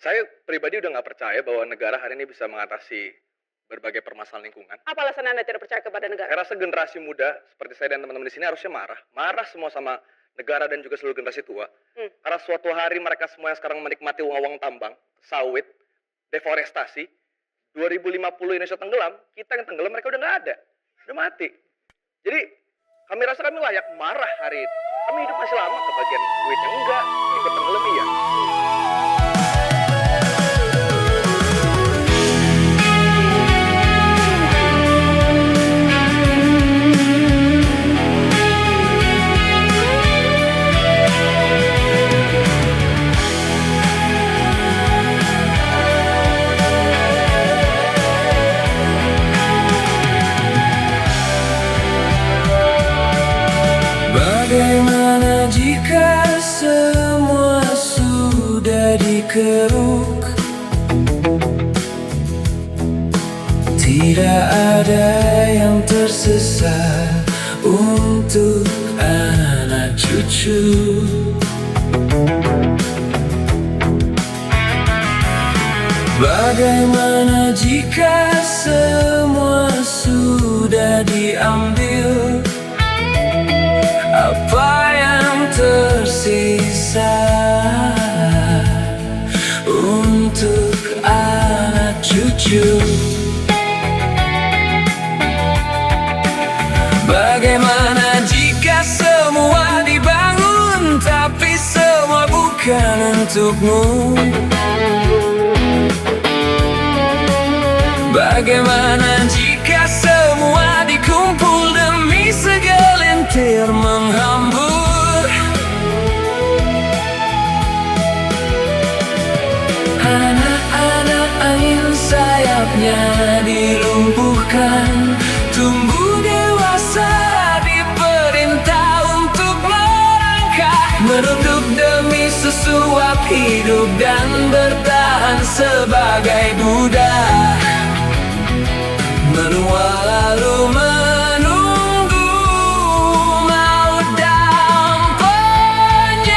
Saya pribadi udah nggak percaya bahwa negara hari ini bisa mengatasi berbagai permasalahan lingkungan. Apa alasan Anda tidak percaya kepada negara? Saya rasa generasi muda seperti saya dan teman-teman di sini harusnya marah. Marah semua sama negara dan juga seluruh generasi tua. Karena suatu hari mereka semua yang sekarang menikmati uang-uang tambang, sawit, deforestasi, 2050 Indonesia tenggelam, kita yang tenggelam mereka udah nggak ada. Udah mati. Jadi kami rasa kami layak marah hari ini. Kami hidup masih lama, kebagian duitnya enggak, ikut tenggelam iya. Bagaimana jika semua sudah dikeruk? Tidak ada yang tersisa untuk anak cucu. Bagaimana jika semua sudah diambil? Apa yang tersisa untuk anak cucu? Bagaimana jika semua dibangun tapi semua bukan untukmu? Bagaimana jika semua dikumpul demi segelintir menghambur? Anak-anak angin sayapnya dilumpuhkan, tumbuh dewasa diperintah untuk melangkah, merunduk demi sesuap hidup dan bertahan sebagai budak. Menua lalu menunggu maut dan penyesalan,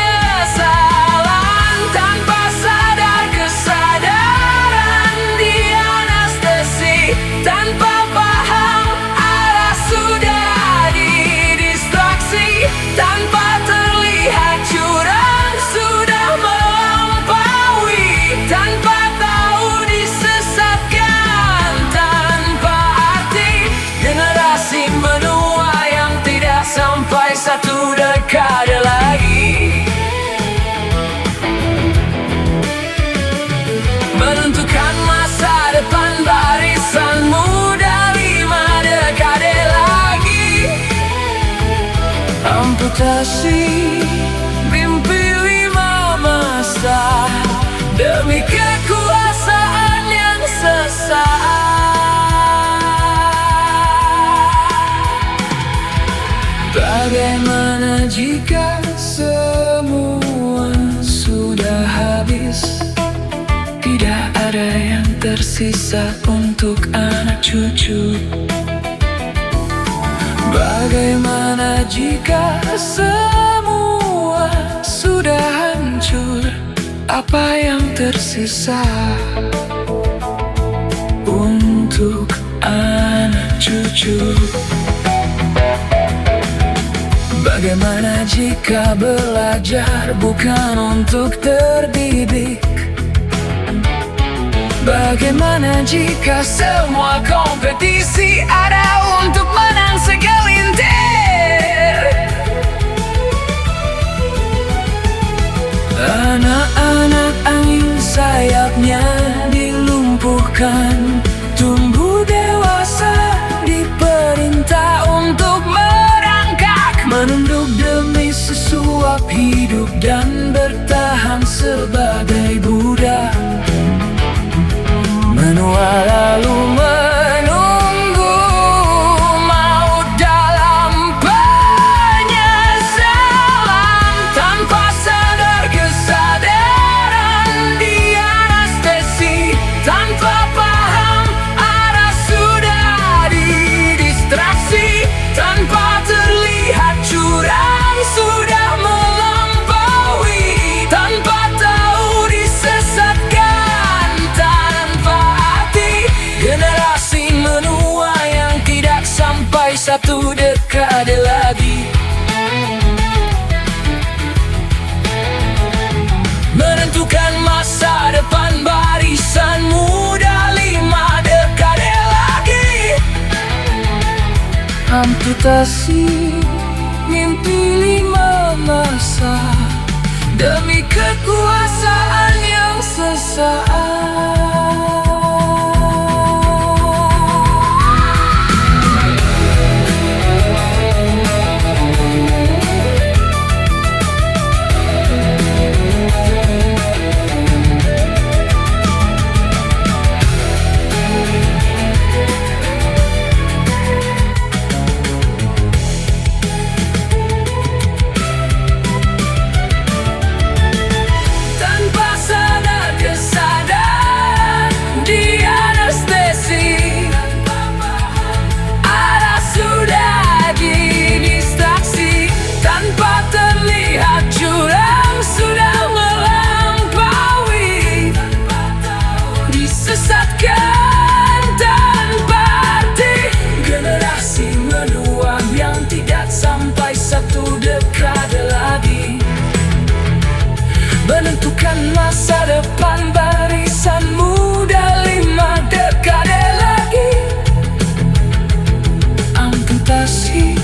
tanpa sadar kesadaran dianestesi, tanpa paham arah sudah didistraksi, tanpa terlihat curang sudah melampaui, tanpa tahu disesatkan tanpa arti. Generasi menua yang tidak sampai satu dekade lagi, menentukan masa depan barisan muda 5 dekade lagi. Amputasi mimpi 5 masa demi kekuasaan yang sesaat. Bagaimana jika semua sudah habis? Tidak ada yang tersisa untuk anak cucu. Bagaimana jika semua sudah hancur? Apa yang tersisa untuk anak cucu? Bagaimana jika belajar bukan untuk terdidik? Bagaimana jika semua kompetisi ada untuk menang segelintir? Anak-anak angin sayapnya dilumpuhkan, tumbuh dewasa diperintah untuk merangkak, menunduk demi sesuap hidup dan bertahan sebagai budak. Menua lalu menunggu maut dalam penyesalan, tanpa sadar kesadaran dianestesi, tanpa paham arah sudah didistraksi, tanpa terlihat curang sudah melampaui, tanpa tahu amputasi mimpi lima masa demi kekuasaan yang sesaat. Menentukan masa depan barisan muda 5 dekade lagi. Amputasi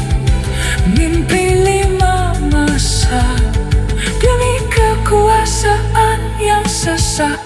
mimpi 5 masa demi kekuasaan yang sesaat.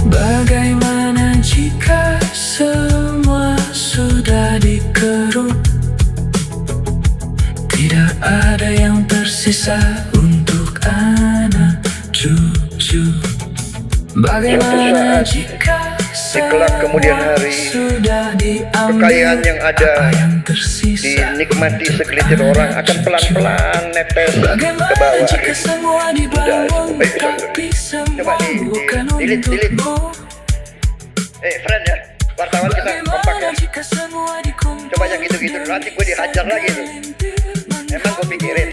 Bagaimana jika semua sudah dikeruk? Tidak ada yang tersisa untuk anak cucu. Bagaimana jika kelak kemudian hari sudah diambil, kekayaan yang ada yang tersisa dinikmati segelintir orang akan pelan-pelan netes ke bawah. jika semua dibangun tapi semua bukan untukmu? Friend ya, wartawan kita kompak ya. Jika semua Coba yang gitu-gitu nanti gue dihajar lagi tuh. Emang gue pikirin